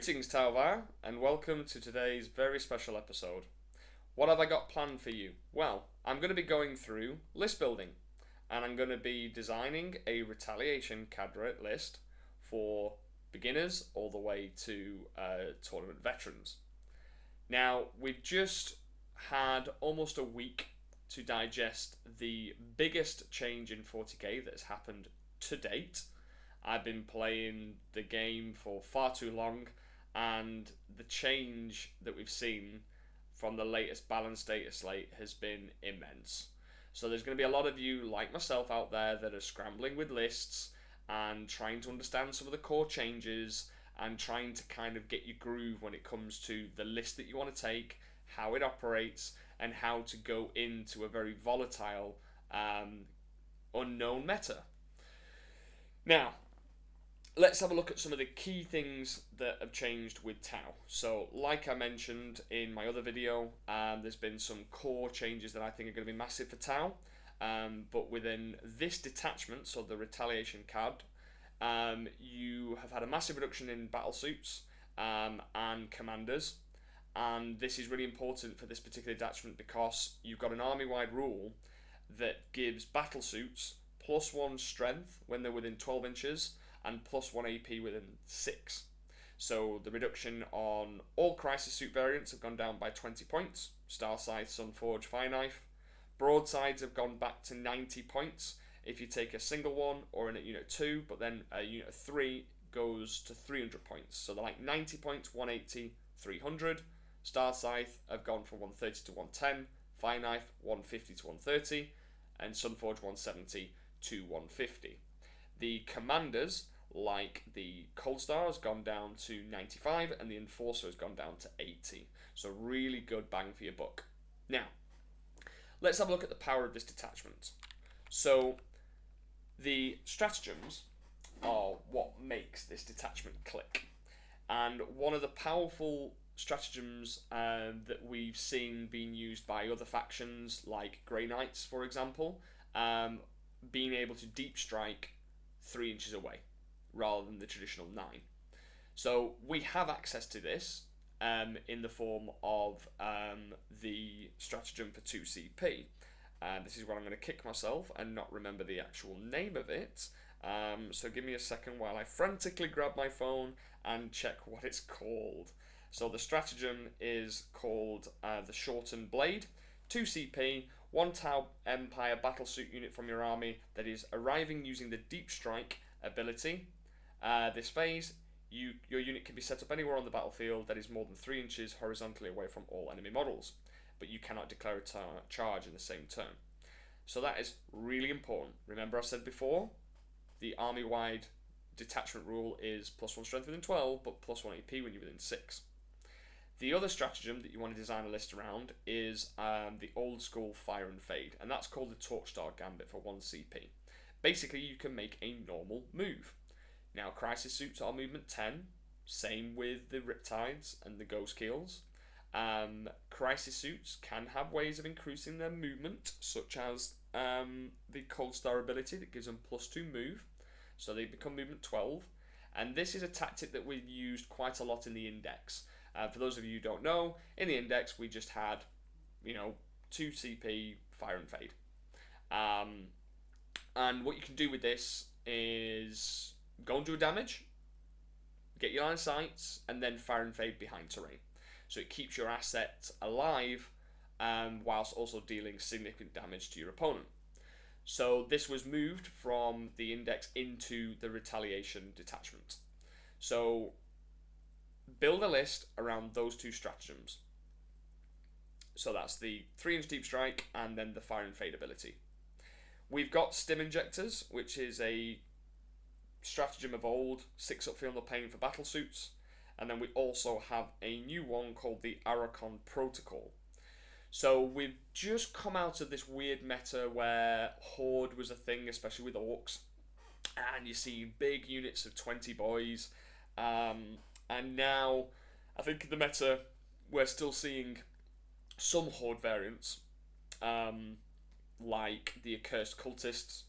Greetings, Talvar, and welcome to today's very special episode. What have I got planned for you? Well, I'm going to be going through list building, and I'm going to be designing a retaliation cadre list for beginners all the way to tournament veterans. Now, we've just had almost a week to digest the biggest change in 40k that has happened to date. I've been playing the game for far too long, and the change that we've seen from the latest balanced data slate has been immense. So there's going to be a lot of you, like myself, out there that are scrambling with lists and trying to understand some of the core changes and trying to kind of get your groove when it comes to the list that you want to take, how it operates, and how to go into a very volatile, unknown meta. Now, let's have a look at some of the key things that have changed with Tau. So, like I mentioned in my other video, there's been some core changes that I think are going to be massive for Tau. But within this detachment, so the retaliation cadre, you have had a massive reduction in Battlesuits and commanders. And this is really important for this particular detachment because you've got an army-wide rule that gives Battlesuits +1 strength when they're within 12 inches and +1 AP within 6. So the reduction on all Crisis Suit variants have gone down by 20 points. Star Scythe, Sunforge, Fire Knife. Broadsides have gone back to 90 points if you take a single one or in a unit 2, but then a unit 3 goes to 300 points. So they're like 90 points, 180, 300. Star Scythe have gone from 130 to 110. Fire Knife, 150 to 130. And Sunforge, 170 to 150. The commanders, like the Cold Star, has gone down to 95 and the Enforcer has gone down to 80. So really good bang for your buck. Now, let's have a look at the power of this detachment. So the stratagems are what makes this detachment click. And one of the powerful stratagems that we've seen being used by other factions, like Grey Knights, for example, being able to deep strike 3 inches away rather than the traditional 9. So we have access to this in the form of the stratagem for 2CP. This is where I'm going to kick myself and not remember the actual name of it. So give me a second while I frantically grab my phone and check what it's called. So the stratagem is called the Shortened Blade. 2CP, 1 Tau Empire Battlesuit unit from your army that is arriving using the Deep Strike ability. This phase, your unit can be set up anywhere on the battlefield that is more than 3 inches horizontally away from all enemy models, but you cannot declare a charge in the same turn. So that is really important. Remember I said before, the army-wide detachment rule is +1 strength within 12, but +1 AP when you're within 6. The other stratagem that you want to design a list around is the old school Fire and Fade, and that's called the Torchstar Gambit for 1 CP. Basically, you can make a normal move. Now, Crisis Suits are movement 10, same with the Riptides and the Ghost Keels. Crisis Suits can have ways of increasing their movement, such as the Cold Star ability that gives them +2 move, so they become movement 12. And this is a tactic that we've used quite a lot in the Index. For those of you who don't know, in the Index we just had, 2 CP, Fire and Fade. And what you can do with this is go and do damage, get your line of sights, and then Fire and Fade behind terrain. So it keeps your asset alive whilst also dealing significant damage to your opponent. So this was moved from the Index into the Retaliation detachment. So build a list around those two stratagems. So that's the 3-inch Deep Strike and then the Fire and Fade ability. We've got Stim Injectors, which is a stratagem of old, 6 up field no pain for Battlesuits. And then we also have a new one called the Arachon Protocol. So we've just come out of this weird meta where Horde was a thing, especially with Orcs. And you see big units of 20 boys. And now, I think in the meta, we're still seeing some Horde variants, like the Accursed Cultist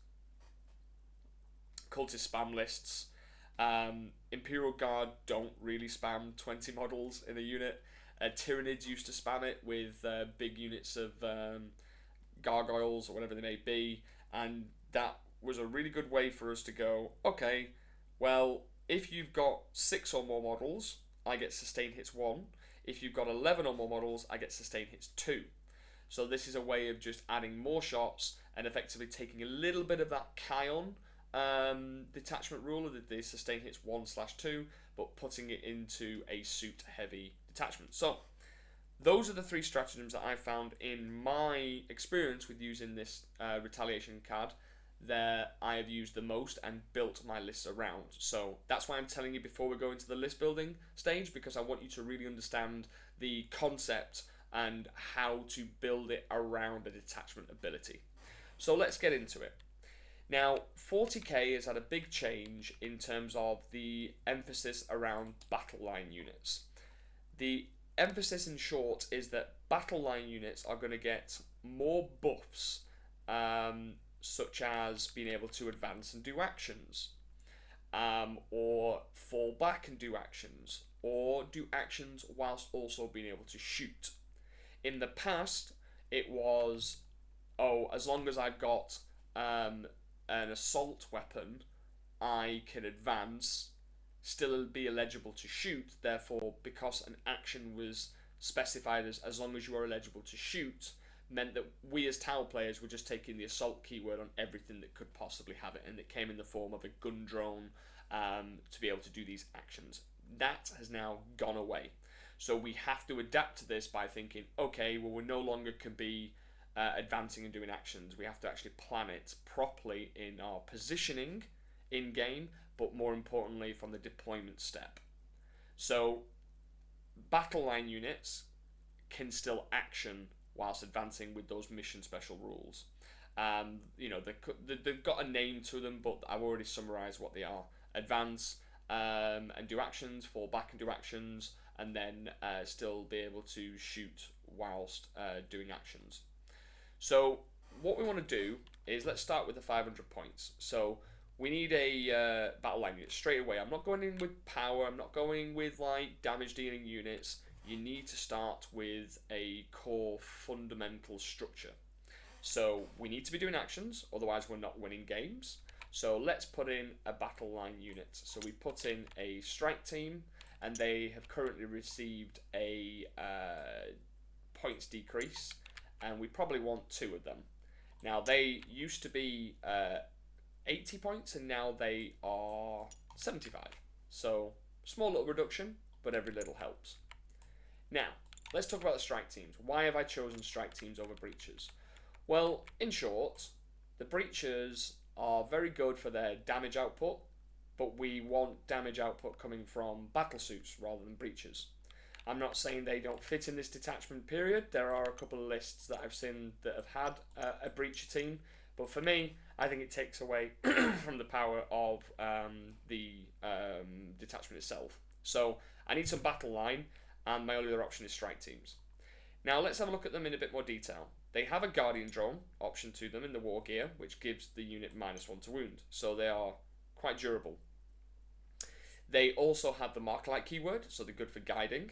spam lists, Imperial Guard don't really spam 20 models in a unit. Tyranids used to spam it with big units of gargoyles or whatever they may be, and that was a really good way for us to go, okay, well, if you've got 6 or more models, I get sustain hits 1. If you've got 11 or more models, I get sustain hits 2. So this is a way of just adding more shots and effectively taking a little bit of that Kion detachment rule of the sustain hits 1/2, but putting it into a suit heavy detachment. So those are the 3 stratagems that I found in my experience with using this retaliation card that I have used the most and built my lists around. So that's why I'm telling you before we go into the list building stage, because I want you to really understand the concept and how to build it around a detachment ability. So let's get into it. Now, 40k has had a big change in terms of the emphasis around Battleline units. The emphasis in short is that Battleline units are going to get more buffs, such as being able to advance and do actions, or fall back and do actions, or do actions whilst also being able to shoot. In the past, it was, oh, as long as I've got an assault weapon, I can advance, still be eligible to shoot. Therefore, because an action was specified as long as you are eligible to shoot, meant that we as Tau players were just taking the assault keyword on everything that could possibly have it, and it came in the form of a gun drone to be able to do these actions. That has now gone away. So we have to adapt to this by thinking, okay, well, we no longer can be advancing and doing actions. We have to actually plan it properly in our positioning in game, but more importantly from the deployment step. So battle line units can still action whilst advancing with those mission special rules. You know, they've got a name to them, but I've already summarised what they are. Advance and do actions, fall back and do actions, and then still be able to shoot whilst doing actions. So what we want to do is let's start with the 500 points. So we need a battle line unit straight away. I'm not going in with power. I'm not going with like damage dealing units. You need to start with a core fundamental structure. So we need to be doing actions, otherwise we're not winning games. So let's put in a battle line unit. So we put in a strike team, and they have currently received a points decrease, and we probably want 2 of them. Now they used to be 80 points, and now they are 75. So small little reduction, but every little helps. Now let's talk about the strike teams. Why have I chosen strike teams over breachers? Well, in short, the breachers are very good for their damage output, but we want damage output coming from battlesuits rather than breachers. I'm not saying they don't fit in this detachment period. There are a couple of lists that I've seen that have had a breacher team, but for me, I think it takes away from the power of the detachment itself. So I need some battle line, and my only other option is strike teams. Now let's have a look at them in a bit more detail. They have a Guardian Drone option to them in the war gear, which gives the unit -1 to wound, so they are quite durable. They also have the Marker-like keyword, so they're good for guiding.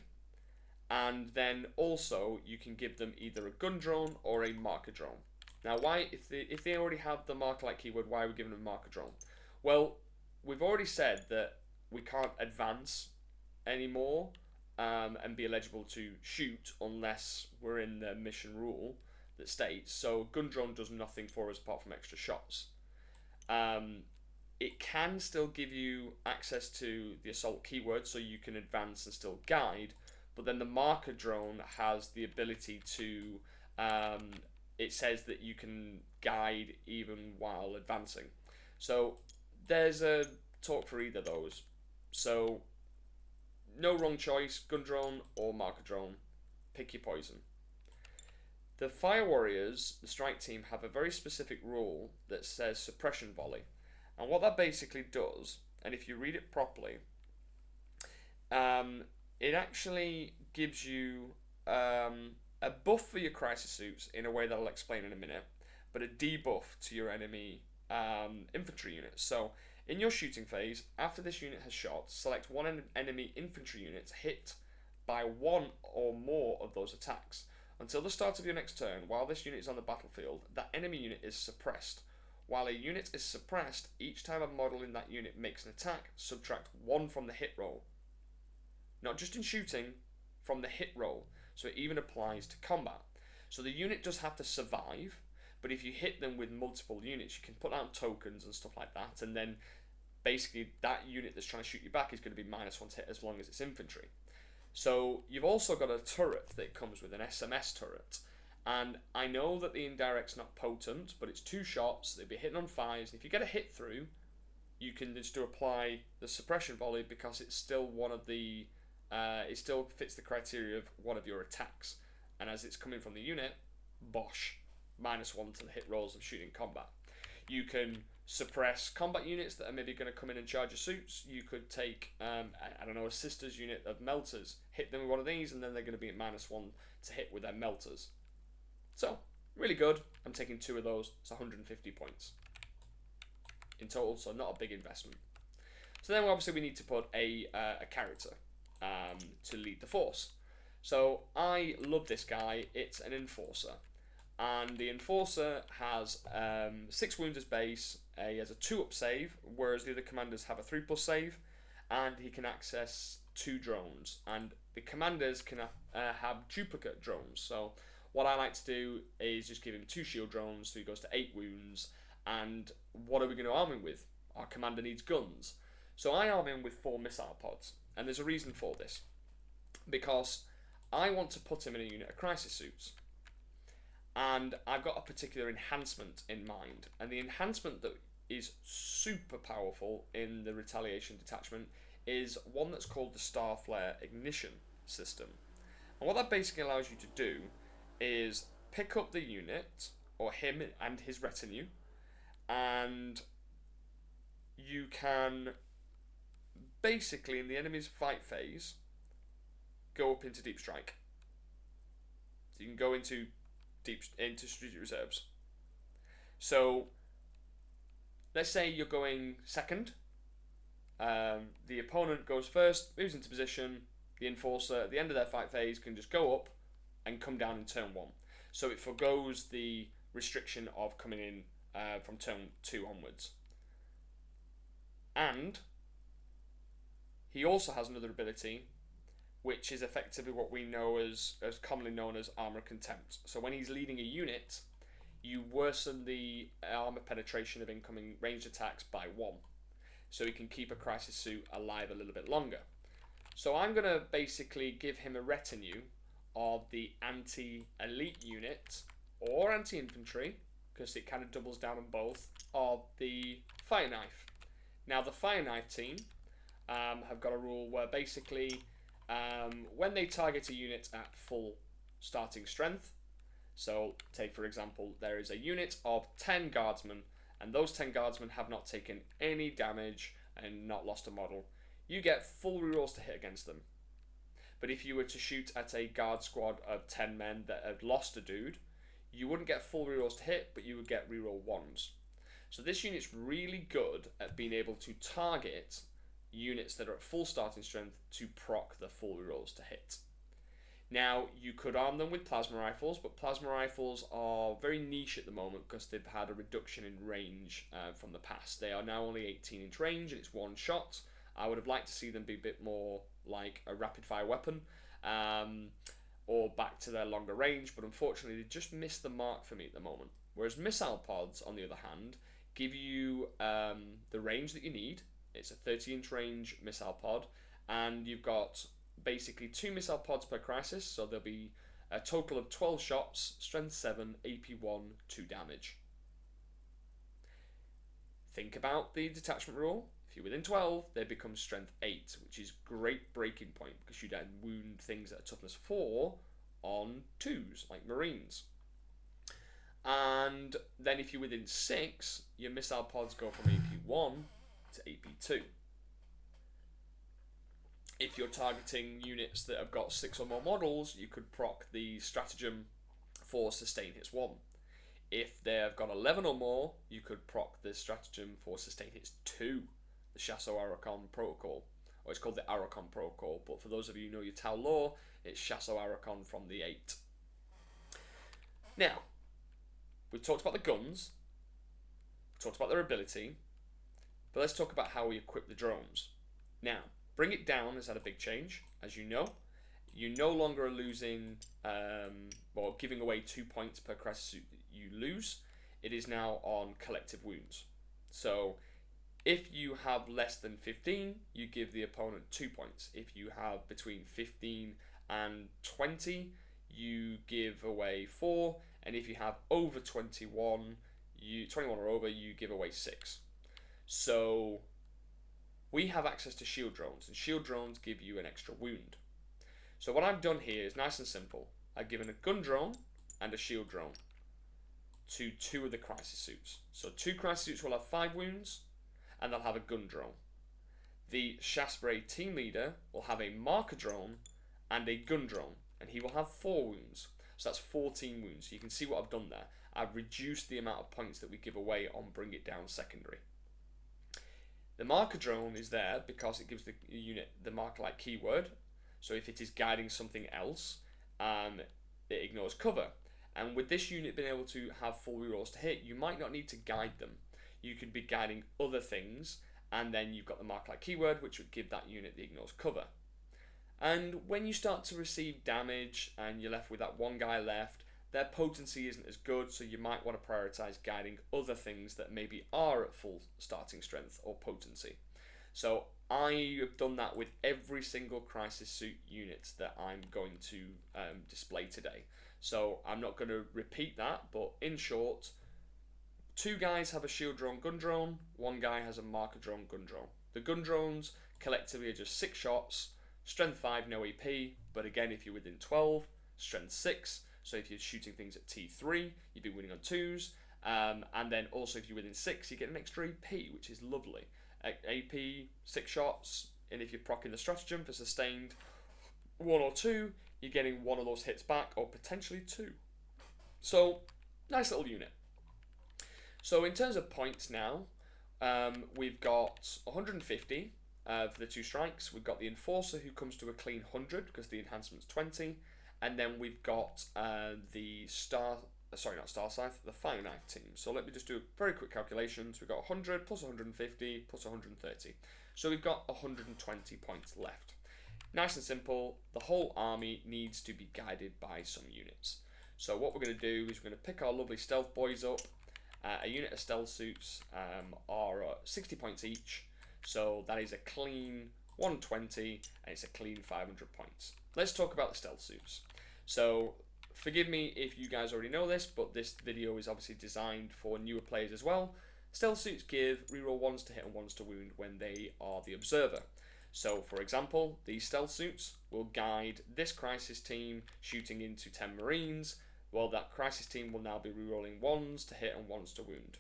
And then also you can give them either a gun drone or a marker drone. Now why, if they already have the Marker-like keyword, why are we giving them a marker drone? Well, we've already said that we can't advance anymore and be eligible to shoot unless we're in the mission rule that states. So gun drone does nothing for us apart from extra shots. It can still give you access to the assault keyword, so you can advance and still guide, but then the marker drone has the ability to it says that you can guide even while advancing. So there's a talk for either of those. So no wrong choice, gun drone or marker drone, pick your poison. The Fire Warriors, the strike team, have a very specific rule that says suppression volley. And what that basically does, and if you read it properly, it actually gives you a buff for your crisis suits in a way that I'll explain in a minute, but a debuff to your enemy infantry units. So In your shooting phase, after this unit has shot, select one enemy infantry unit hit by one or more of those attacks. Until the start of your next turn, while this unit is on the battlefield, that enemy unit is suppressed. While a unit is suppressed, each time a model in that unit makes an attack, subtract 1 from the hit roll. Not just in shooting, from the hit roll, so it even applies to combat. So the unit does have to survive, but if you hit them with multiple units, you can put out tokens and stuff like that, and then basically that unit that's trying to shoot you back is going to be -1 to hit as long as it's infantry. So you've also got a turret that comes with an SMS turret, and I know that the indirect's not potent, but it's 2 shots, they'll be hitting on 5s, and if you get a hit through, you can just apply the suppression volley because it's still one of the, it still fits the criteria of one of your attacks, and as it's coming from the unit, bosh, -1 to the hit rolls of shooting combat. You can suppress combat units that are maybe going to come in and charge your suits. You could take, I don't know, a sister's unit of melters, hit them with one of these, and then they're going to be at -1 to hit with their melters. So, really good. I'm taking 2 of those. It's 150 points in total, so not a big investment. So then obviously we need to put a character to lead the force. So I love this guy. It's an enforcer. And the enforcer has 6 wounds as base. He has a 2-up save, whereas the other commanders have a 3+ save, and he can access 2 drones. And the commanders can have duplicate drones. So what I like to do is just give him 2 shield drones, so he goes to 8 wounds. And what are we going to arm him with? Our commander needs guns. So I arm him with 4 missile pods, and there's a reason for this, because I want to put him in a unit of crisis suits. And I've got a particular enhancement in mind, and the enhancement that is super powerful in the Retaliation detachment is one that's called the Star Flare Ignition System. And what that basically allows you to do is pick up the unit, or him and his retinue, and you can basically, in the enemy's fight phase, go up into Deep Strike. So you can go into strategic reserves. So let's say you're going second, the opponent goes first, moves into position, the enforcer at the end of their fight phase can just go up and come down in turn 1. So it forgoes the restriction of coming in from turn 2 onwards. And he also has another ability, which is effectively what we know as commonly known as armor contempt. So when he's leading a unit, you worsen the armor penetration of incoming ranged attacks by 1. So he can keep a crisis suit alive a little bit longer. So I'm going to basically give him a retinue of the anti-elite unit, or anti-infantry, because it kind of doubles down on both, of the Fire Knife. Now the Fire Knife team have got a rule where basically when they target a unit at full starting strength, so take for example there is a unit of 10 guardsmen and those 10 guardsmen have not taken any damage and not lost a model, you get full rerolls to hit against them. But if you were to shoot at a guard squad of 10 men that had lost a dude, you wouldn't get full rerolls to hit, but you would get reroll 1s. So this unit's really good at being able to target units that are at full starting strength to proc the full rerolls to hit. Now, you could arm them with plasma rifles, but plasma rifles are very niche at the moment because they've had a reduction in range from the past. They are now only 18-inch range and it's 1 shot. I would have liked to see them be a bit more like a rapid-fire weapon, or back to their longer range, but unfortunately they just missed the mark for me at the moment. Whereas missile pods, on the other hand, give you the range that you need. It's a 30-inch range missile pod, and you've got basically 2 missile pods per crisis, so there'll be a total of 12 shots, strength 7, AP 1, 2 damage. Think about the detachment rule. If you're within 12, they become strength 8, which is great breaking point because you then wound things at a toughness 4 on 2s, like Marines. And then if you're within 6, your missile pods go from AP 1 to AP 2. If you're targeting units that have got 6 or more models, you could proc the stratagem for sustain hits 1. If they've got 11 or more, you could proc the stratagem for sustain hits 2, the Chasso Arachon protocol. Or it's called the Arachon protocol, but for those of you who know your Tau lore, it's Chasso Arachon from the 8. Now, we've talked about the guns, talked about their ability, but let's talk about how we equip the drones. Now, Bring It Down has had a big change, as you know. You no longer are losing, or giving away 2 points per crisis suit that you lose. It is now on collective wounds. So, if you have less than 15, you give the opponent 2 points. If you have between 15 and 20, you give away 4. And if you have over 21 or over, you give away 6. So, we have access to shield drones, and shield drones give you an extra wound. So what I've done here is nice and simple. I've given a gun drone and a shield drone to 2 of the crisis suits. So 2 crisis suits will have 5 wounds, and they'll have a gun drone. The Shaspray team leader will have a marker drone and a gun drone, and he will have 4 wounds. So that's 14 wounds. You can see what I've done there. I've reduced the amount of points that we give away on Bring It Down secondary. The marker drone is there because it gives the unit the marker-like keyword. So if it is guiding something else, it ignores cover. And with this unit being able to have full rerolls to hit, you might not need to guide them. You could be guiding other things, and then you've got the mark-like keyword, which would give that unit the ignores cover. And when you start to receive damage, and you're left with that one guy left, their potency isn't as good, so you might want to prioritize guiding other things that maybe are at full starting strength or potency. So I have done that with every single crisis suit unit that I'm going to display today. So I'm not going to repeat that, but in short, 2 guys have a shield drone gun drone, 1 guy has a marker drone gun drone. The gun drones collectively are just 6 shots, strength 5, no AP, but again if you're within 12, strength 6, so if you're shooting things at T3, you'd be winning on 2s, and then also if you're within 6, you get an extra AP, which is lovely. AP, 6 shots, and if you're proccing the stratagem for sustained 1 or 2, you're getting 1 of those hits back, or potentially 2. So, nice little unit. So in terms of points now, we've got 150 for the 2 strikes. We've got the Enforcer, who comes to a clean 100 because the enhancement's 20, and then we've got the the Fire Knife team. So let me just do very quick calculations. We've got 100 plus 150 plus 130. So we've got 120 points left. Nice and simple. The whole army needs to be guided by some units. So what we're going to do is we're going to pick our lovely stealth boys up. A unit of stealth suits are 60 points each. So that is a clean 120 and it's a clean 500 points. Let's talk about the stealth suits. So forgive me if you guys already know this, but this video is obviously designed for newer players as well. Stealth suits give reroll 1s to hit and 1s to wound when they are the observer. So for example, these stealth suits will guide this crisis team shooting into 10 marines. Well, that crisis team will now be rerolling 1s to hit and 1s to wound.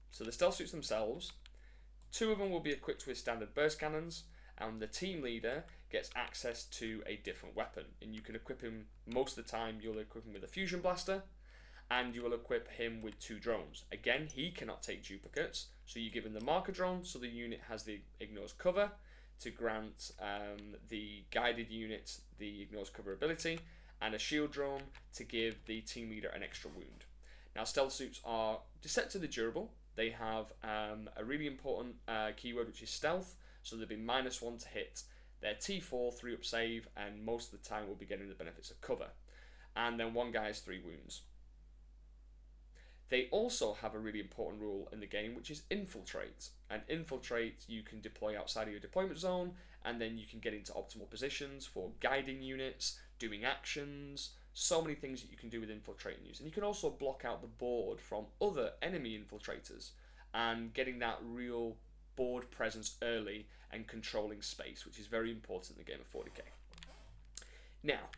So the stealth suits themselves, 2 of them will be equipped with standard burst cannons, and the team leader gets access to a different weapon. And you can equip him, most of the time you'll equip him with a fusion blaster, and you will equip him with 2 drones. Again, he cannot take duplicates, so you give him the marker drone so the unit has the ignores cover to grant the guided unit the ignores cover ability, and a shield drone to give the team leader an extra wound. Now stealth suits are deceptively durable. They have a really important keyword, which is stealth, so they'll be -1 to hit. They're T4, 3-up save, and most of the time we'll be getting the benefits of cover. And then 1 guy has 3 wounds. They also have a really important rule in the game, which is infiltrate. And infiltrate you can deploy outside of your deployment zone, and then you can get into optimal positions for guiding units, doing actions, so many things that you can do with infiltrating use. And you can also block out the board from other enemy infiltrators and getting that real board presence early and controlling space, which is very important in the game of 40k. Now,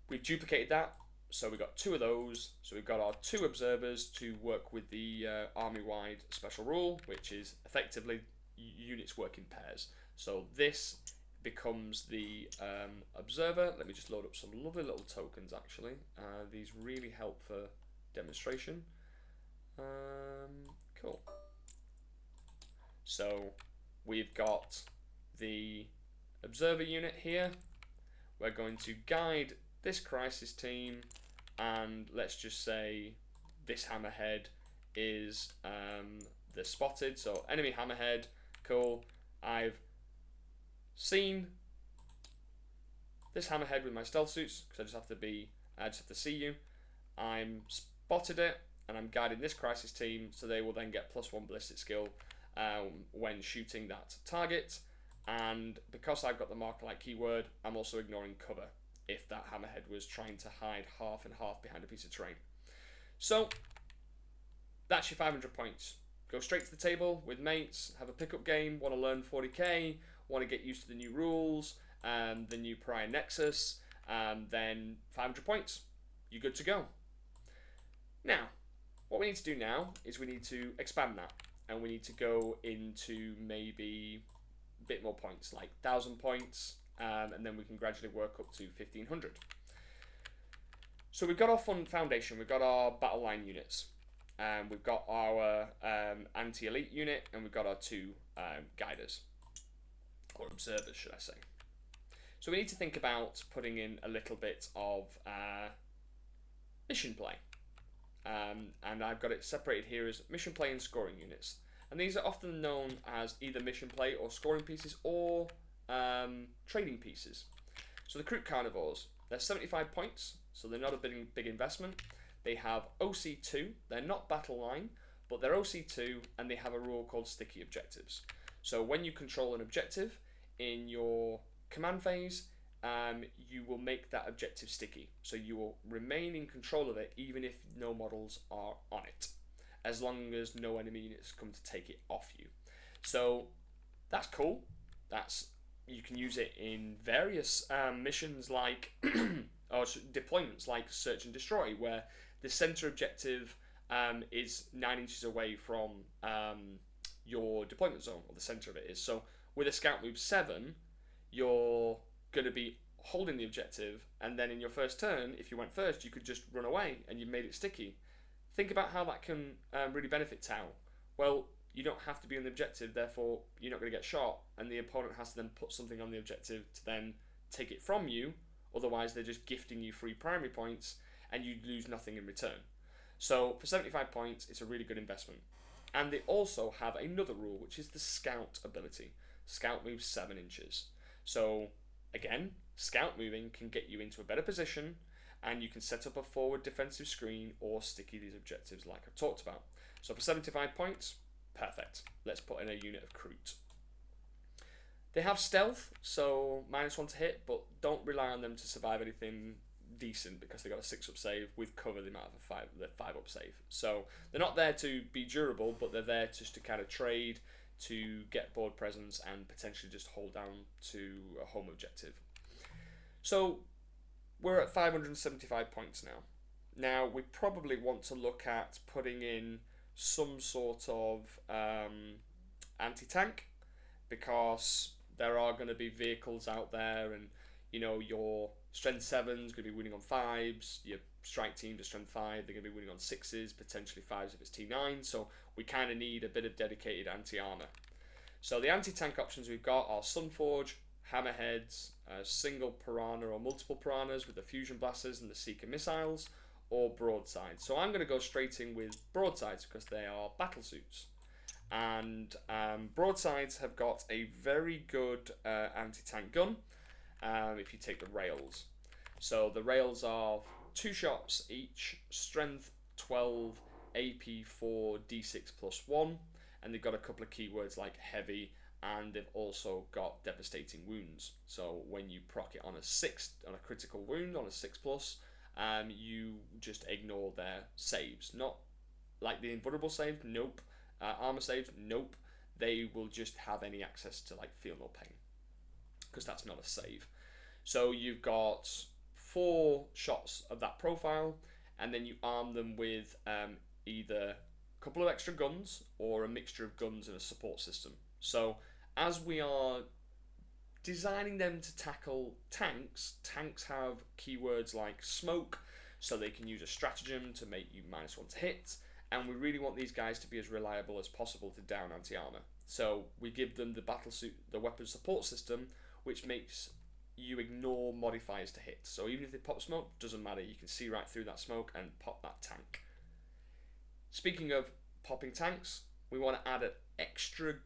we've duplicated that, so we've got 2 of those. So we've got our 2 observers to work with the army-wide special rule, which is effectively units work in pairs. So this becomes the observer. Let me just load up some lovely little tokens actually. These really help for demonstration. Cool. So we've got the observer unit here. We're going to guide this crisis team, and let's just say this hammerhead is the spotted. So enemy hammerhead, cool. I've seen this hammerhead with my stealth suits because I just have to see you. I'm spotted it, and I'm guiding this crisis team, so they will then get +1 ballistic skill when shooting that target. And because I've got the marker like keyword, I'm also ignoring cover if that hammerhead was trying to hide half and half behind a piece of terrain. So that's your 500 points. Go straight to the table with mates, have a pickup game, want to learn 40k, want to get used to the new rules, the new PARIAH Nexus, then 500 points. You're good to go. Now, what we need to do now is we need to expand that, and we need to go into maybe a bit more points, like 1,000 points, and then we can gradually work up to 1,500. So we've got our foundation, we've got our Battleline units, we've got our anti-elite unit, and we've got our 2 guiders, or observers should I say. So we need to think about putting in a little bit of mission play. And I've got it separated here as mission play and scoring units. And these are often known as either mission play or scoring pieces, or trading pieces. So the Croup Carnivores, they're 75 points, so they're not a big investment. They have OC2, they're not Battleline, but they're OC2, and they have a rule called sticky objectives. So when you control an objective in your command phase, you will make that objective sticky. So you will remain in control of it even if no models are on it, as long as no enemy units come to take it off you. So that's cool. You can use it in various missions like or deployments like search and destroy, where the center objective is 9 inches away from your deployment zone, or the center of it is. So with a scout move 7, you're going to be holding the objective, and then in your first turn, if you went first, you could just run away and you made it sticky. Think about how that can really benefit Tau. Well, you don't have to be on the objective, therefore you're not going to get shot, and the opponent has to then put something on the objective to then take it from you. Otherwise they're just gifting you free primary points and you lose nothing in return. So for 75 points, it's a really good investment. And they also have another rule, which is the scout ability. Scout moves 7 inches. So again, scout moving can get you into a better position, and you can set up a forward defensive screen or sticky these objectives like I've talked about. So for 75 points, perfect. Let's put in a unit of Crute. They have stealth, so -1 to hit, but don't rely on them to survive anything decent because they got a 6-up save. With cover, they might have a 5-up save. So they're not there to be durable, but they're there just to kind of trade, to get board presence, and potentially just hold down to a home objective. So we're at 575 points now. Now we probably want to look at putting in some sort of anti-tank, because there are going to be vehicles out there, and you know, your strength 7's going to be winning on 5s, your strike team to strength 5, they're going to be winning on 6s, potentially 5s if it's T9, so we kind of need a bit of dedicated anti-armor. So the anti-tank options we've got are Sunforge, Hammerheads, single Piranha or multiple Piranhas with the fusion blasters and the Seeker missiles, or Broadsides. So I'm going to go straight in with Broadsides because they are Battlesuits. And Broadsides have got a very good anti-tank gun if you take the rails. So the rails are 2 shots each, strength 12, AP 4, D6 +1, and they've got a couple of keywords like heavy, and they've also got devastating wounds. So when you proc it on a 6, on a critical wound, on a 6+, you just ignore their saves. Not like the invulnerable save, nope. Armor saves, nope. They will just have any access to like feel no pain, because that's not a save. So you've got 4 shots of that profile, and then you arm them with either a couple of extra guns or a mixture of guns and a support system. So as we are designing them to tackle tanks. Tanks have keywords like smoke, so they can use a stratagem to make you -1 to hit, and we really want these guys to be as reliable as possible to down anti-armor. So we give them the Battlesuit, the weapon support system, which makes you ignore modifiers to hit. So even if they pop smoke, doesn't matter, you can see right through that smoke and pop that tank. Speaking of popping tanks, we want to add an extra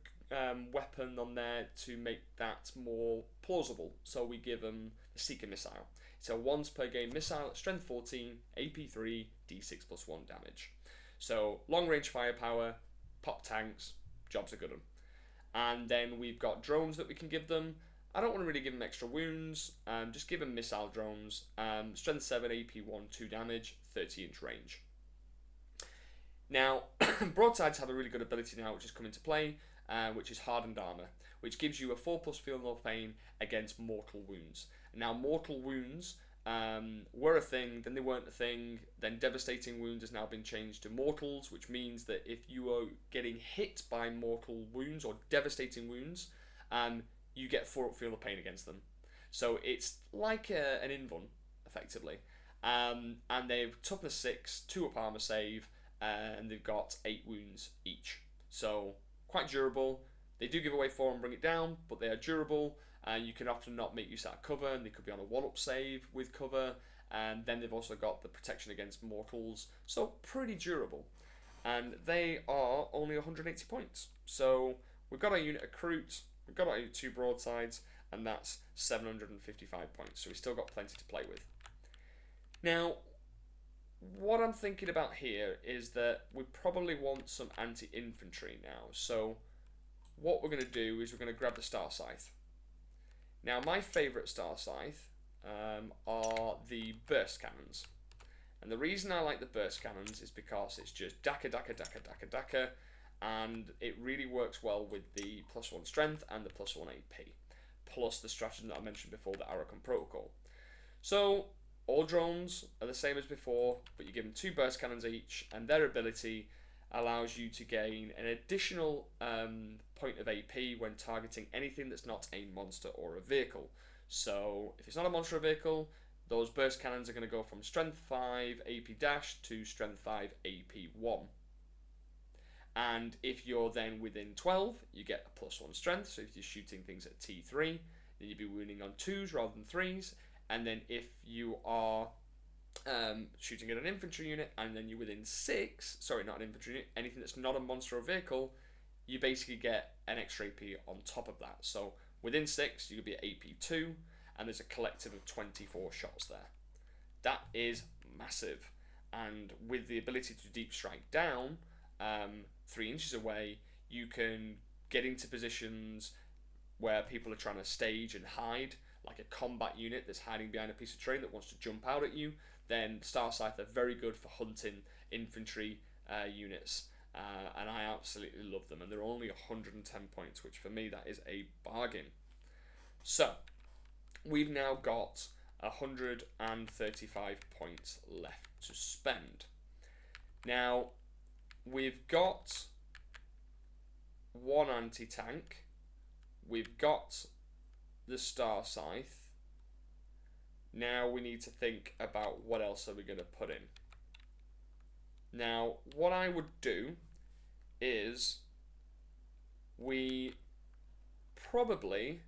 weapon on there to make that more plausible. So we give them the Seeker Missile. It's a once per game missile at strength 14, AP 3, D6 plus 1 damage. So long range firepower, pop tanks, job's a good one. And then we've got drones that we can give them. I don't want to really give them extra wounds, just give them missile drones. Strength 7, AP 1, 2 damage, 30-inch range. Now, broadsides have a really good ability now which has come into play, which is hardened armor, which gives you a 4+ feel no pain against mortal wounds. Now, mortal wounds were a thing, then they weren't a thing, then devastating wounds has now been changed to mortals, which means that if you are getting hit by mortal wounds or devastating wounds, you get 4+ feel of pain against them. So it's like an invuln, effectively. And they've toughness 6, 2 armor save, and they've got 8 wounds each. So quite durable. They do give away 4 and bring it down, but they are durable, and you can often not make use out of cover, and they could be on a 1-up save with cover. And then they've also got the protection against mortals, so pretty durable. And they are only 180 points. So we've got our unit of Crute, we've got our 2 broadsides, and that's 755 points. So we've still got plenty to play with. Now, what I'm thinking about here is that we probably want some anti-infantry now. So what we're going to do is we're going to grab the Star Scythe. Now, my favourite Star Scythe are the burst cannons. And the reason I like the burst cannons is because it's just dakka, dakka, dakka, dakka, dakka, and it really works well with the +1 strength and the +1 AP, plus the stratagem that I mentioned before, the Arakan protocol. So all drones are the same as before, but you give them 2 burst cannons each, and their ability allows you to gain an additional point of AP when targeting anything that's not a monster or a vehicle. So if it's not a monster or vehicle, those burst cannons are going to go from strength 5 AP dash to strength 5 AP 1. And if you're then within 12, you get a +1 strength. So if you're shooting things at T3, then you'd be wounding on 2s rather than 3s. And then if you are shooting at an infantry unit and then you're within 6, sorry, not an infantry unit, anything that's not a monster or vehicle, you basically get an extra AP on top of that. So within 6, you could be at AP 2, and there's a collective of 24 shots there. That is massive. And with the ability to deep strike down 3 inches away, you can get into positions where people are trying to stage and hide, like a combat unit that's hiding behind a piece of terrain that wants to jump out at you. Then Star Scythe are very good for hunting infantry units, and I absolutely love them, and they're only 110 points, which for me that is a bargain. So we've now got 135 points left to spend. Now we've got 1 anti-tank, we've got the Star Scythe. Now we need to think about what else are we going to put in. Now, what I would do is we probably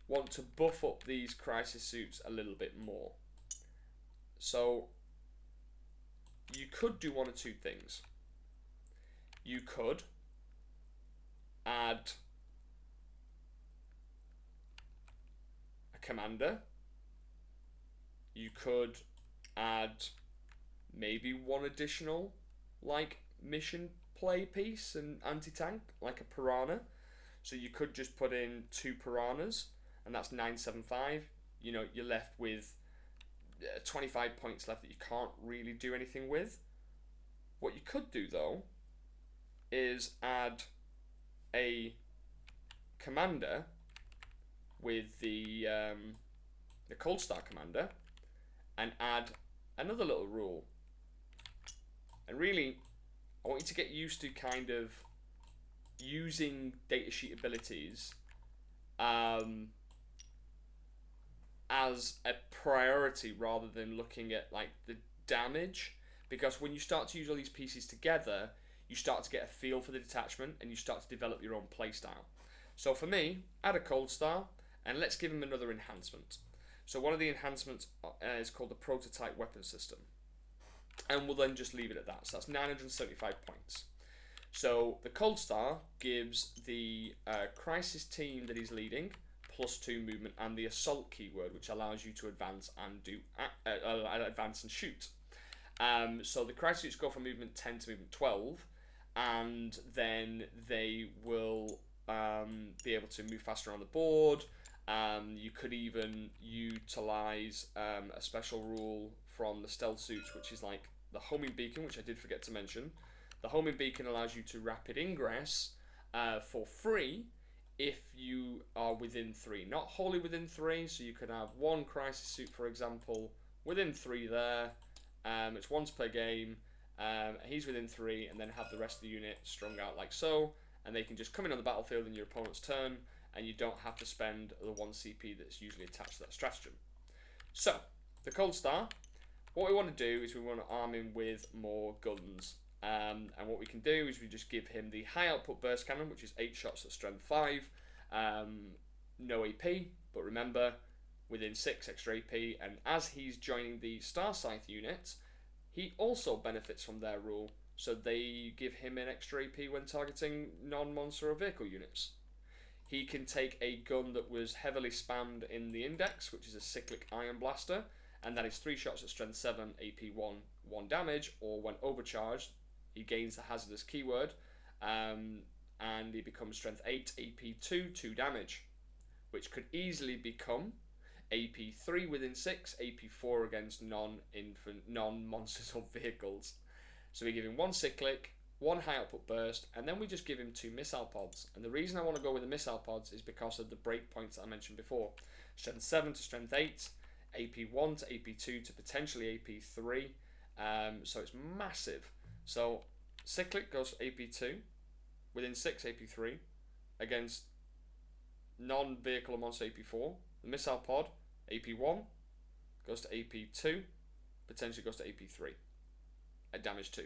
want to buff up these crisis suits a little bit more. So you could do one or two things. You could add commander. You could add maybe 1 additional like mission play piece and anti-tank, like a piranha. So you could just put in 2 piranhas, and that's 975. You know, you're left with 25 points left that you can't really do anything with. What you could do though is add a commander with the Cold Star commander, and add another little rule. And really, I want you to get used to kind of using datasheet abilities as a priority rather than looking at like the damage, because when you start to use all these pieces together, you start to get a feel for the detachment and you start to develop your own playstyle. So for me, add a cold star and let's give him another enhancement. So one of the enhancements is called the Puretide weapon system, and we'll then just leave it at that. So that's 975 points. So the cold star gives the crisis team that he's leading +2 movement and the assault keyword, which allows you to advance and do advance and shoot. So the crisis suits go from movement 10 to movement 12, and then they will be able to move faster on the board. You could even utilize a special rule from the stealth suits, which is like the homing beacon, which I did forget to mention. The homing beacon allows you to rapid ingress for free if you are within 3, not wholly within 3. So you could have one crisis suit, for example, within 3 there. It's once per game. He's within 3, and then have the rest of the unit strung out like so, and they can just come in on the battlefield in your opponent's turn, and you don't have to spend the 1 CP that's usually attached to that stratagem. So, the Cold Star, what we want to do is we want to arm him with more guns. And what we can do is we just give him the high output burst cannon, which is 8 shots at strength 5, no AP, but remember, within 6 extra AP, and as he's joining the Star Scythe unit, he also benefits from their rule, so they give him an extra AP when targeting non-monster or vehicle units. He can take a gun that was heavily spammed in the index, which is a cyclic iron blaster, and that is 3 shots at strength 7, AP 1, 1 damage, or when overcharged, he gains the hazardous keyword, and he becomes strength 8, AP 2, 2 damage, which could easily become AP 3 within 6, AP 4 against non-monsters or vehicles. So we give him 1 cyclic, 1 high output burst, and then we just give him 2 missile pods. And the reason I want to go with the missile pods is because of the breakpoints that I mentioned before. Strength 7 to strength 8, AP 1 to AP 2 to potentially AP 3. So it's massive. So cyclic goes to AP 2, within 6 AP 3, against non-vehicle or monster AP 4. The missile pod, AP 1, goes to AP 2, potentially goes to AP 3, at damage 2.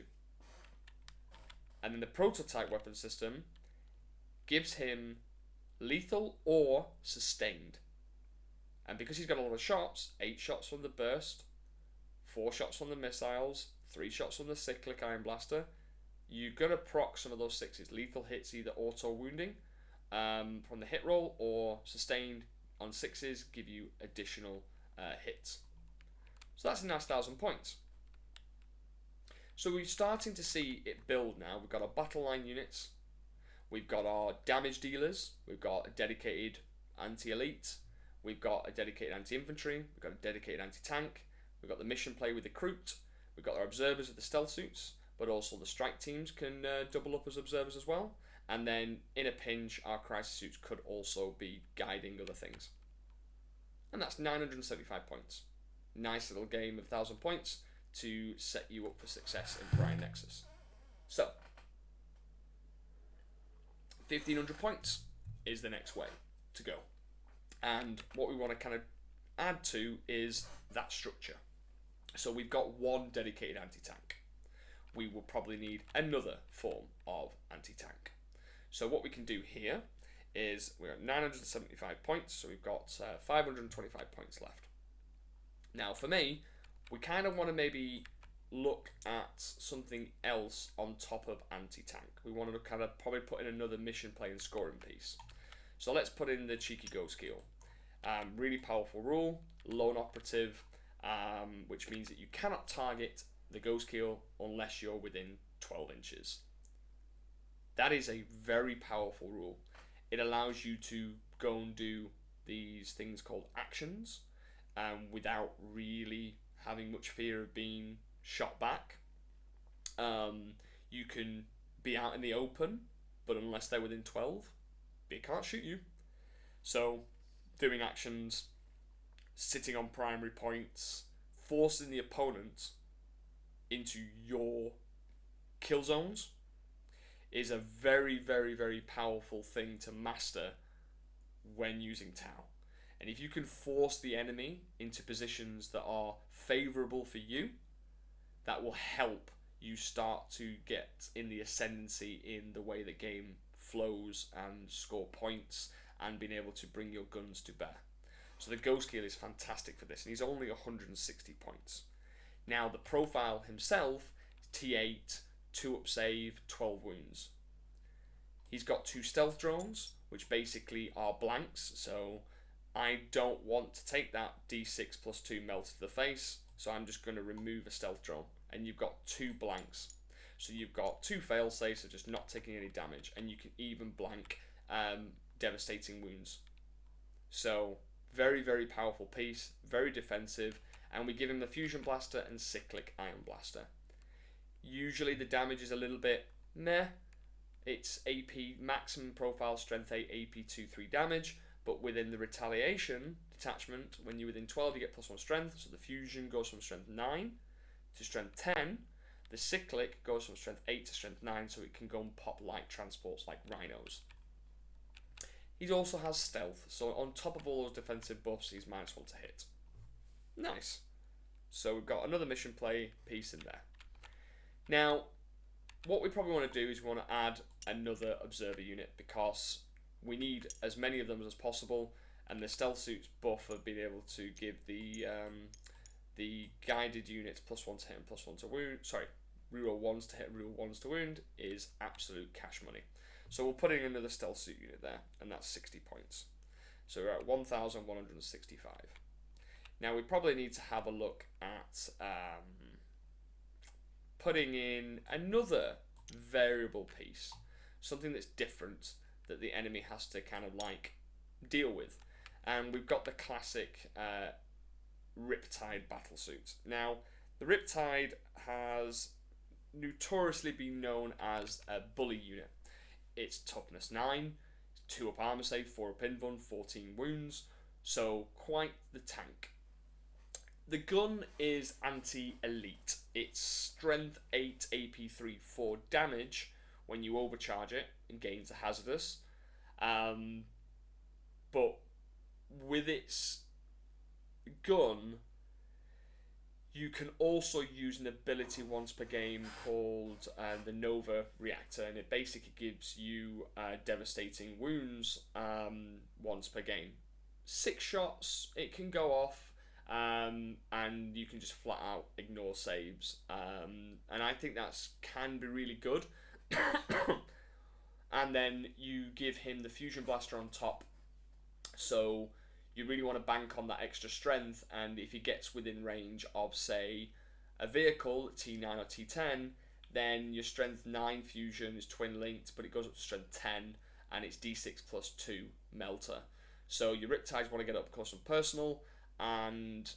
And then the prototype weapon system gives him lethal or sustained. And because he's got a lot of shots, 8 shots from the burst, 4 shots from the missiles, 3 shots from the cyclic iron blaster, you're going to proc some of those 6s. Lethal hits either auto wounding from the hit roll, or sustained on 6s give you additional hits. So that's a nice 1,000 points. So we're starting to see it build now. We've got our Battleline units, we've got our damage dealers, we've got a dedicated anti-elite, we've got a dedicated anti-infantry, we've got a dedicated anti-tank, we've got the mission play with the Crute, we've got our observers with the stealth suits, but also the strike teams can double up as observers as well. And then in a pinch, our crisis suits could also be guiding other things. And that's 975 points. Nice little game of 1,000 points to set you up for success in PARIAH Nexus. So, 1,500 points is the next way to go. And what we want to kind of add to is that structure. So we've got 1 dedicated anti-tank. We will probably need another form of anti-tank. So what we can do here is we're at 975 points, so we've got 525 points left. Now for me, we kind of want to maybe look at something else on top of anti-tank. We want to kind of probably put in another mission play and scoring piece. So let's put in the cheeky ghost kill. Really powerful rule, lone operative, which means that you cannot target the ghost kill unless you're within 12 inches. That is a very powerful rule. It allows you to go and do these things called actions without really having much fear of being shot back. You can be out in the open, but unless they're within 12, they can't shoot you. So doing actions, sitting on primary points, forcing the opponent into your kill zones is a very, very, very powerful thing to master when using Tau. And if you can force the enemy into positions that are favourable for you, that will help you start to get in the ascendancy in the way the game flows and score points and being able to bring your guns to bear. So the Ghost Keel is fantastic for this, and he's only 160 points. Now the profile himself is T8, 2 up save, 12 wounds. He's got 2 stealth drones, which basically are blanks, so I don't want to take that D6 plus 2 melt to the face, so I'm just going to remove a stealth drone. And you've got 2 blanks. So you've got 2 fail safes of just not taking any damage, and you can even blank devastating wounds. So very, very powerful piece, very defensive, and we give him the Fusion Blaster and Cyclic Ion Blaster. Usually the damage is a little bit meh. It's AP maximum profile strength 8, AP 2-3 damage, but within the retaliation detachment, when you're within 12 you get +1 strength, so the fusion goes from strength 9 to strength 10. The cyclic goes from strength 8 to strength 9, so it can go and pop light transports like rhinos. He also has stealth, so on top of all those defensive buffs, he's -1 to hit. Nice. So we've got another mission play piece in there. Now, what we probably want to do is we want to add another observer unit, because we need as many of them as possible, and the stealth suit's buff of being able to give the guided units +1 to hit and +1 to wound, sorry, reroll 1s to hit, reroll 1s to wound, is absolute cash money. So we'll put in another stealth suit unit there, and that's 60 points. So we're at 1,165. Now we probably need to have a look at putting in another variable piece, something that's different that the enemy has to kind of like deal with. And we've got the classic Riptide Battlesuit. Now, the Riptide has notoriously been known as a bully unit. It's toughness 9, 2 up armor save, 4 up invuln, 14 wounds, so quite the tank. The gun is anti-elite. It's strength 8, AP 3, 4 damage when you overcharge it and gains a hazardous. But with its gun, you can also use an ability once per game called the Nova Reactor, and it basically gives you devastating wounds once per game. 6 shots, it can go off, and you can just flat out ignore saves, and I think that can be really good. And then you give him the Fusion Blaster on top, so you really want to bank on that extra strength, and if he gets within range of, say, a vehicle, T9 or T10, then your strength 9 fusion is twin linked, but it goes up to strength 10, and it's D6 plus 2 melter. So your Riptides want to get up close and personal, and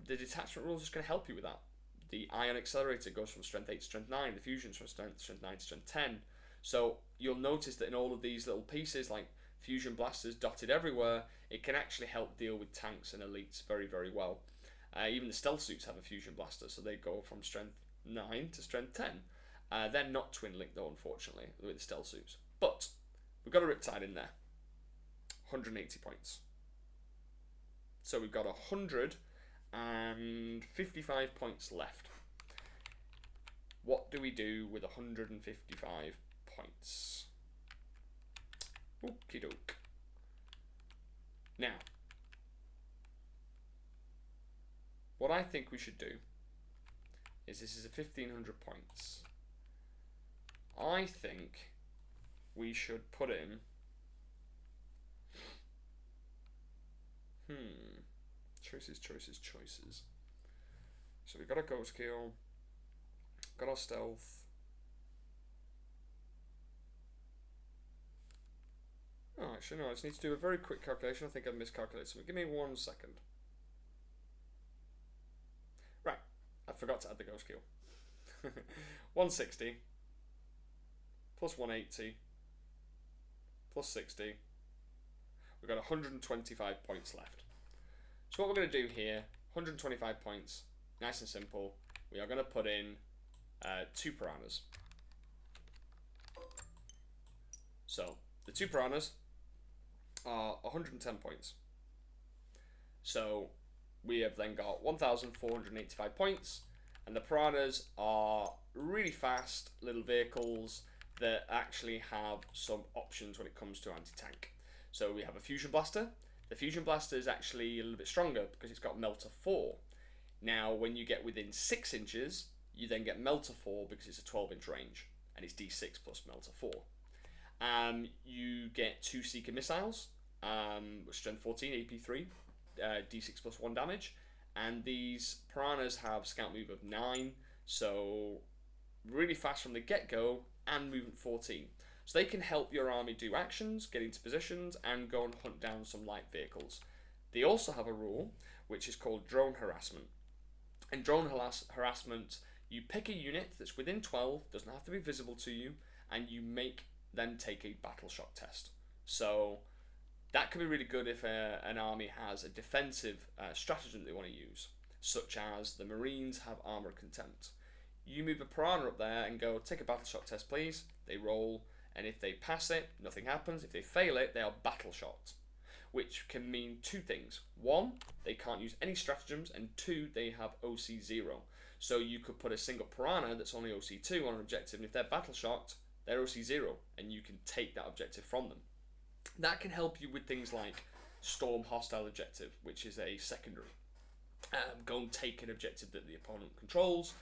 the detachment rule is just going to help you with that. The Ion Accelerator goes from strength 8 to strength 9, the fusion's from strength 9 to strength 10. So you'll notice that in all of these little pieces, like Fusion Blasters dotted everywhere, it can actually help deal with tanks and elites very, very well. Even the stealth suits have a Fusion Blaster, so they go from strength 9 to strength 10. They're not twin linked though, unfortunately, with the stealth suits. But we've got a Riptide in there. 180 points. So we've got 155 points left. What do we do with 155 points? Okie doke. Now, what I think we should do is, this is a 1,500 points. I think we should put in choices. So we've got a Ghost Keel, got our stealth. Oh, actually no, I just need to do a very quick calculation. I think I've miscalculated something. Give me 1 second. Right, I forgot to add the Ghost Keel. 160 plus 180 plus 60. We've got 125 points left. So what we're going to do here, 125 points, nice and simple. We are going to put in 2 piranhas. So the 2 piranhas are 110 points. So we have then got 1,485 points, and the Piranhas are really fast little vehicles that actually have some options when it comes to anti-tank. So we have a Fusion Blaster. The Fusion Blaster is actually a little bit stronger because it's got Melter 4. Now, when you get within 6 inches, you then get Melter 4 because it's a 12-inch range, and it's D6 plus Melter 4. You get 2 Seeker Missiles, with Strength 14, AP 3, D6 plus 1 damage, and these Piranhas have Scout Move of 9, so really fast from the get-go, and Movement 14. So they can help your army do actions, get into positions, and go and hunt down some light vehicles. They also have a rule, which is called Drone Harassment. And Drone Harassment, you pick a unit that's within 12, doesn't have to be visible to you, and you make them take a battle shock test. So that can be really good if an army has a defensive stratagem they want to use, such as the Marines have Armor Contempt. You move a Piranha up there and go, take a battle shock test please. They roll, and if they pass it, nothing happens. If they fail it, they are battle shocked, which can mean 2 things. 1, they can't use any stratagems, and 2, they have OC 0. So you could put a single Piranha that's only OC 2 on an objective, and if they're battle shocked, they're OC 0, and you can take that objective from them. That can help you with things like Storm Hostile Objective, which is a secondary. Go and take an objective that the opponent controls.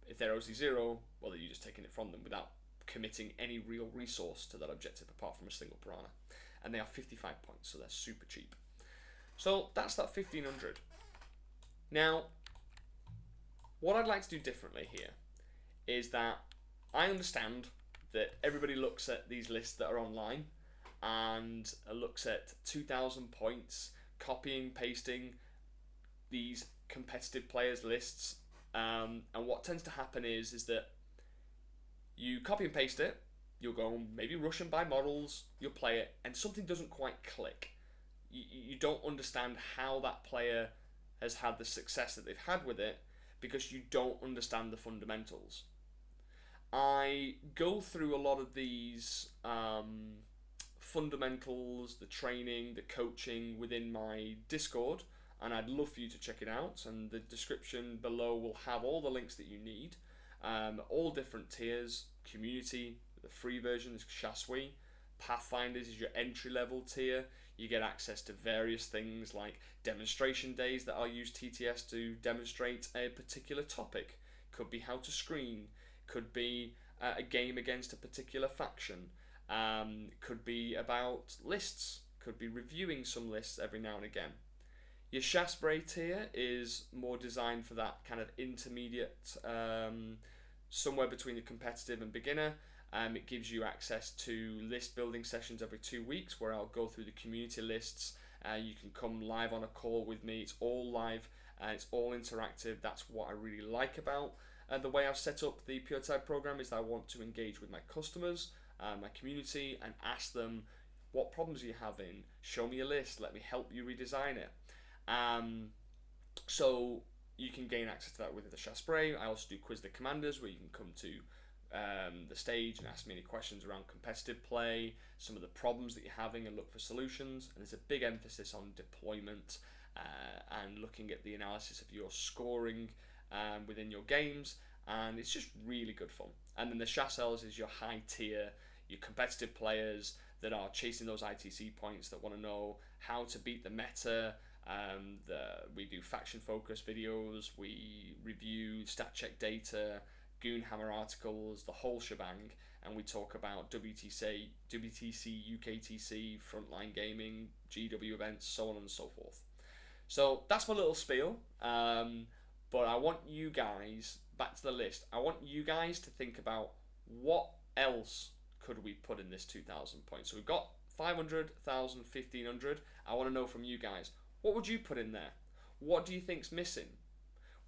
If they're OC 0, well, then you're just taking it from them without committing any real resource to that objective apart from a single Piranha. And they are 55 points, so they're super cheap. So that's that 1,500. Now, what I'd like to do differently here is that I understand that everybody looks at these lists that are online and looks at 2,000 points, copying, pasting these competitive players' lists, and what tends to happen is that you copy and paste it, you'll go maybe rush and buy models, you'll play it, and something doesn't quite click. You don't understand how that player has had the success that they've had with it because you don't understand the fundamentals. I go through a lot of these fundamentals, the training, the coaching within my Discord, and I'd love for you to check it out, and the description below will have all the links that you need, all different tiers. Community, the free version is Chasui. Pathfinders is your entry level tier. You get access to various things like demonstration days that I'll use TTS to demonstrate a particular topic. Could be how to screen, could be a game against a particular faction, could be about lists, could be reviewing some lists every now and again. Your Shaspray tier is more designed for that kind of intermediate, somewhere between the competitive and beginner. It gives you access to list building sessions every 2 weeks where I'll go through the community lists. You can come live on a call with me. It's all live and it's all interactive. That's what I really like about the way I've set up the Puretide program, is that I want to engage with my customers, my community, and ask them, what problems are you having? Show me a list, let me help you redesign it. So you can gain access to that with the Shaspray. I also do Quiz the Commanders, where you can come to the stage and ask me any questions around competitive play, some of the problems that you're having, and look for solutions. And there's a big emphasis on deployment and looking at the analysis of your scoring within your games, and it's just really good fun. And then the Chassels is your high tier, your competitive players that are chasing those ITC points, that want to know how to beat the meta. We do faction focus videos, we review stat check data, Goonhammer articles, the whole shebang, and we talk about WTC, UKTC, frontline gaming, GW events, so on and so forth. So that's my little spiel, but I want you guys, back to the list, I want you guys to think about what else could we put in this 2,000 points. So we've got 500, 1,000, 1,500. I want to know from you guys, what would you put in there? What do you think's missing?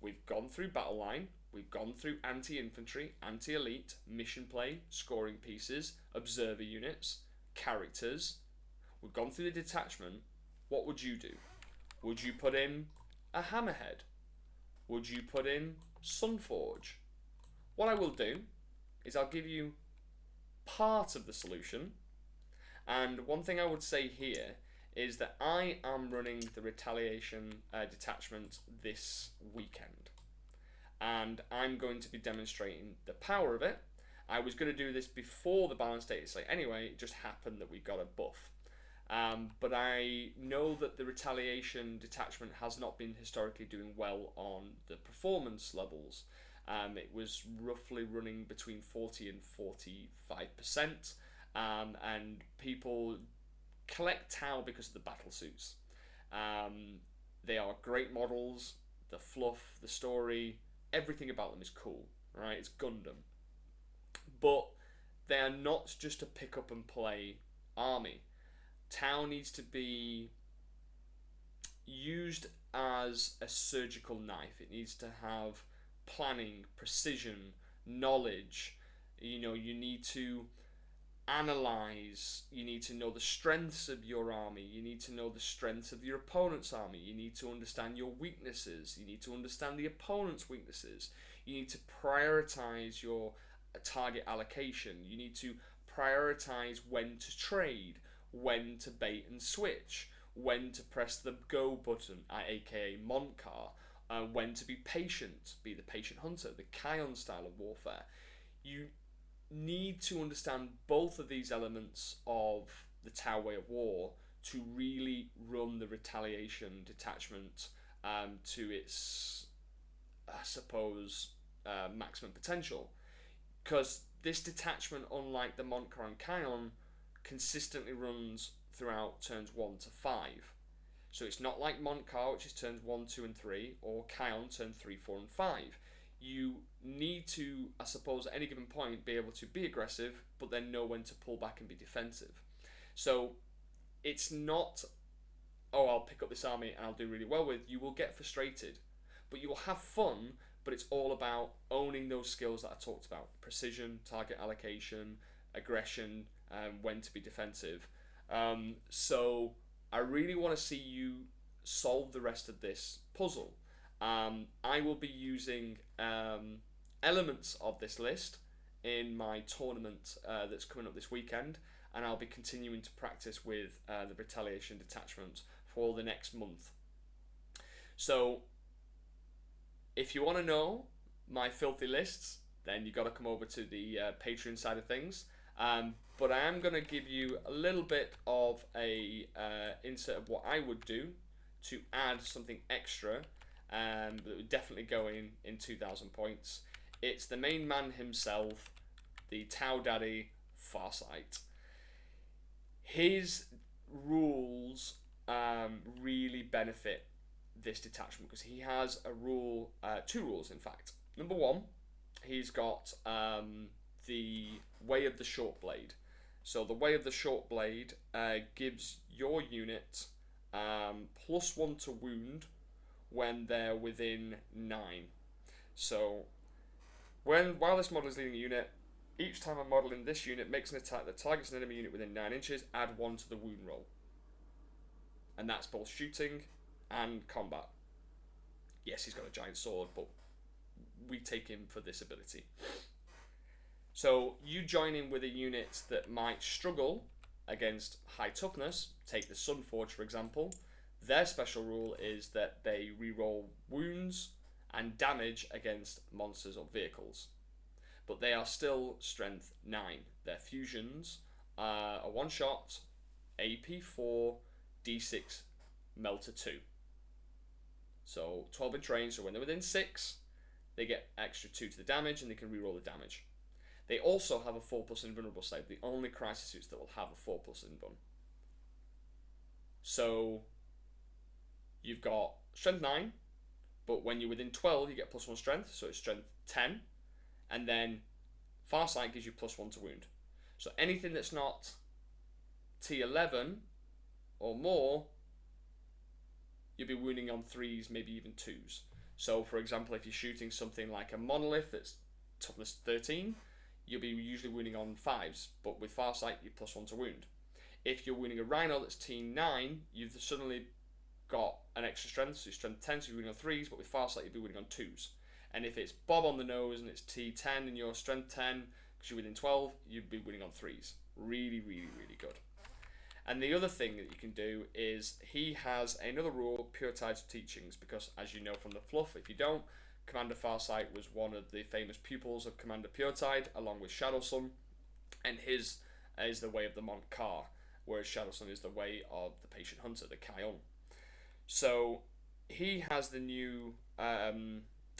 We've gone through Battleline, we've gone through anti-infantry, anti-elite, mission play, scoring pieces, observer units, characters. We've gone through the detachment. What would you do? Would you put in a hammerhead? Would you put in Sunforge? What I will do is I'll give you part of the solution. And one thing I would say here is that I am running the Retaliation detachment this weekend. And I'm going to be demonstrating the power of it. I was going to do this before the balanced data slate anyway, it just happened that we got a buff. But I know that the Retaliation detachment has not been historically doing well on the performance levels. It was roughly running between 40 and 45%, and people collect Tau because of the Battlesuits. They are great models, the fluff, the story, everything about them is cool, right? It's Gundam. But they are not just a pick up and play army. Tau needs to be used as a surgical knife. It needs to have planning, precision, knowledge. You know, you need to analyze, you need to know the strengths of your army, you need to know the strengths of your opponent's army, you need to understand your weaknesses, you need to understand the opponent's weaknesses, you need to prioritize your target allocation, you need to prioritize when to trade, when to bait and switch, when to press the go button, aka Montcar, when to be patient, be the patient hunter, the Kion style of warfare. You need to understand both of these elements of the Tau way of war to really run the Retaliation detachment to its, I suppose, maximum potential. Because this detachment, unlike the Montcar and Kion, consistently runs throughout turns 1 to 5. So it's not like Montcar, which is turns 1, 2 and 3, or Kion, turns 3, 4 and 5. You need to, I suppose, at any given point, be able to be aggressive, but then know when to pull back and be defensive. So it's not, oh, I'll pick up this army and I'll do really well with. You will get frustrated, but you will have fun, but it's all about owning those skills that I talked about. Precision, target allocation, aggression, when to be defensive. So I really want to see you solve the rest of this puzzle. I will be using elements of this list in my tournament that's coming up this weekend, and I'll be continuing to practice with the Retaliation detachment for the next month. So if you want to know my filthy lists, then you've got to come over to the Patreon side of things. But I am going to give you a little bit of a insert of what I would do to add something extra that would definitely go in 2,000 points. It's the main man himself, the Tau Daddy, Farsight. His rules really benefit this detachment because he has a rule, 2 rules in fact. Number 1, he's got the Way of the Short Blade. So the Way of the Short Blade gives your unit +1 to wound when they're within 9. So while this model is leading a unit, each time a model in this unit makes an attack that targets an enemy unit within 9 inches, add 1 to the wound roll. And that's both shooting and combat. Yes, he's got a giant sword, but we take him for this ability. So you join in with a unit that might struggle against high toughness, take the Sunforge for example. Their special rule is that they reroll wounds and damage against monsters or vehicles. But they are still strength 9. Their fusions are a one shot, AP 4, D6, Melter 2. So 12 in range, so when they're within 6, they get extra 2 to the damage and they can reroll the damage. They also have a 4+ invulnerable save, the only crisis suits that will have a 4+ invuln. So you've got strength 9, but when you're within 12 you get +1 strength, so it's strength 10, and then Farsight gives you +1 to wound. So anything that's not T11 or more, you'll be wounding on 3s, maybe even 2s. So for example, if you're shooting something like a monolith that's toughness 13, you'll be usually wounding on 5s, but with Farsight you're +1 to wound. If you're wounding a rhino that's T9, you've suddenly got an extra strength, so strength 10, so you're wounding on 3s, but with Farsight you'll be wounding on 2s. And if it's Bob on the nose and it's T10 and you're strength 10, because you're within 12, you'd be wounding on 3s. Really, really, really good. And the other thing that you can do is he has another rule, Puretide's teachings, because as you know from the fluff, if you don't, Commander Farsight was one of the famous pupils of Commander Puretide, along with Shadowsun, and his is the way of the Monk Car, whereas Shadowsun is the way of the Patient Hunter, the Kion. So he has the new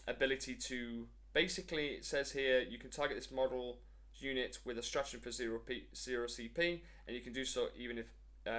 ability to, basically, it says here, you can target this model unit with a stratagem for 0 CP, and you can do so even if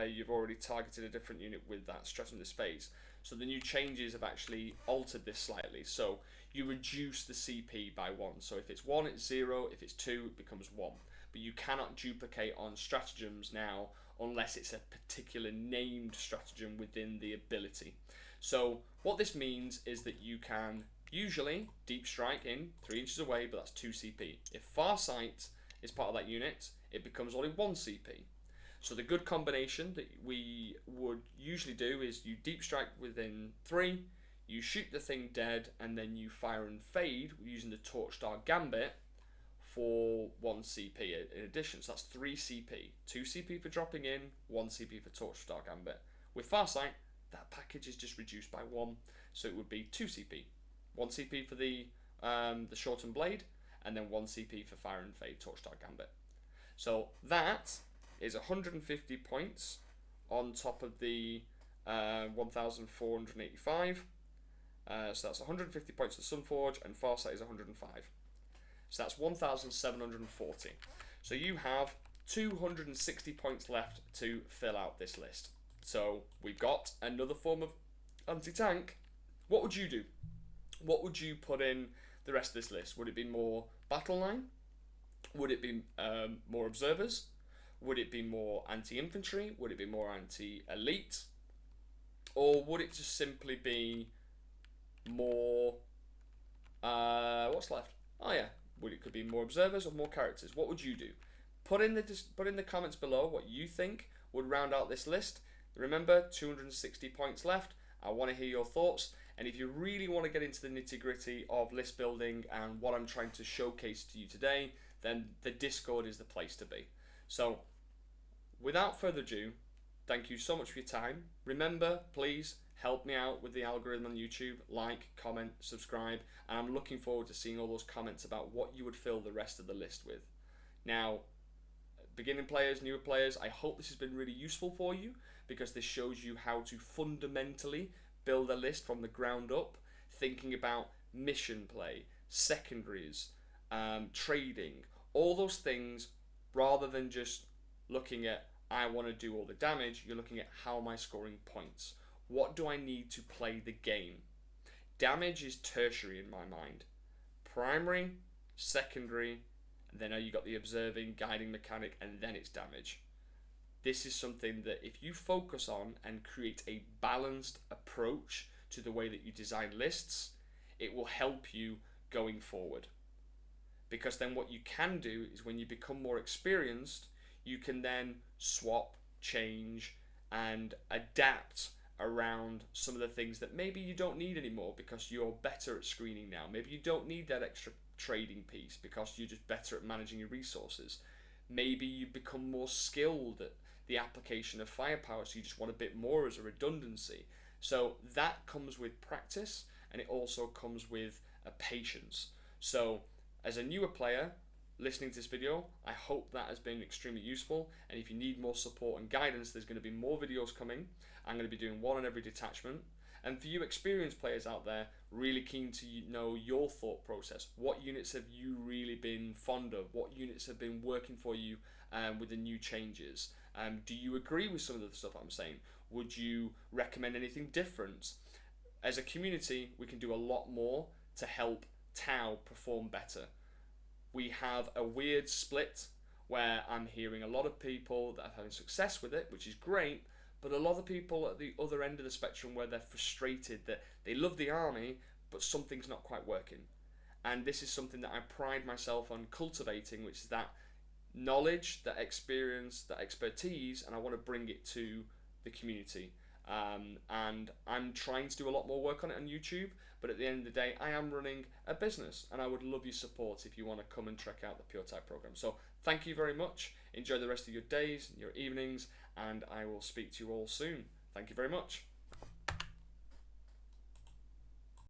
you've already targeted a different unit with that stratagem this phase. So the new changes have actually altered this slightly. So you reduce the CP by 1. So if it's 1, it's 0. If it's 2, it becomes 1. But you cannot duplicate on stratagems now unless it's a particular named stratagem within the ability. So what this means is that you can usually deep strike in 3 inches away, but that's 2 CP. If Farsight is part of that unit, it becomes only 1 CP. So the good combination that we would usually do is you deep strike within 3, you shoot the thing dead, and then you fire and fade using the Torchstar Gambit for 1 CP in addition. So that's 3 CP. 2 CP for dropping in, 1 CP for Torchstar Gambit. With Farsight, that package is just reduced by 1, so it would be 2 CP. 1 CP for the shortened blade, and then 1 CP for fire and fade Torchstar Gambit. So that is 150 points on top of the 1,485. So that's 150 points to Sunforge, and Farsight is 105. So that's 1,740. So you have 260 points left to fill out this list. So we've got another form of anti-tank. What would you do? What would you put in the rest of this list? Would it be more Battleline? Would it be more observers? Would it be more anti-infantry? Would it be more anti-elite? Or would it just simply be more... what's left? Oh yeah, it could be more observers or more characters. What would you do? Put in the comments below what you think would round out this list. Remember, 260 points left. I want to hear your thoughts. And if you really want to get into the nitty-gritty of list building and what I'm trying to showcase to you today, then the Discord is the place to be. So, without further ado, thank you so much for your time. Remember, please help me out with the algorithm on YouTube. Like, comment, subscribe. And I'm looking forward to seeing all those comments about what you would fill the rest of the list with. Now, beginning players, newer players, I hope this has been really useful for you, because this shows you how to fundamentally build a list from the ground up, thinking about mission play, secondaries, trading, all those things, rather than just looking at, I want to do all the damage. You're looking at, how am I scoring points? What do I need to play the game? Damage is tertiary in my mind. Primary, secondary, and then you got the observing, guiding mechanic, and then it's damage. This is something that if you focus on and create a balanced approach to the way that you design lists, it will help you going forward. Because then what you can do is, when you become more experienced, you can then swap, change, and adapt around some of the things that maybe you don't need anymore because you're better at screening now. Maybe you don't need that extra trading piece because you're just better at managing your resources. Maybe you become more skilled at the application of firepower, so you just want a bit more as a redundancy. So that comes with practice, and it also comes with a patience. So as a newer player listening to this video, I hope that has been extremely useful, and if you need more support and guidance, there's going to be more videos coming. I'm going to be doing one on every detachment. And for you experienced players out there, really keen to know your thought process. What units have you really been fond of? What units have been working for you with the new changes? Do you agree with some of the stuff I'm saying? Would you recommend anything different? As a community, we can do a lot more to help Tau perform better. We have a weird split where I'm hearing a lot of people that are having success with it, which is great, but a lot of people at the other end of the spectrum where they're frustrated that they love the army, but something's not quite working. And this is something that I pride myself on cultivating, which is that knowledge, that experience, that expertise, and I want to bring it to the community. And I'm trying to do a lot more work on it on YouTube, but at the end of the day, I am running a business, and I would love your support if you want to come and check out the Puretide program. So thank you very much. Enjoy the rest of your days, your evenings, and I will speak to you all soon. Thank you very much.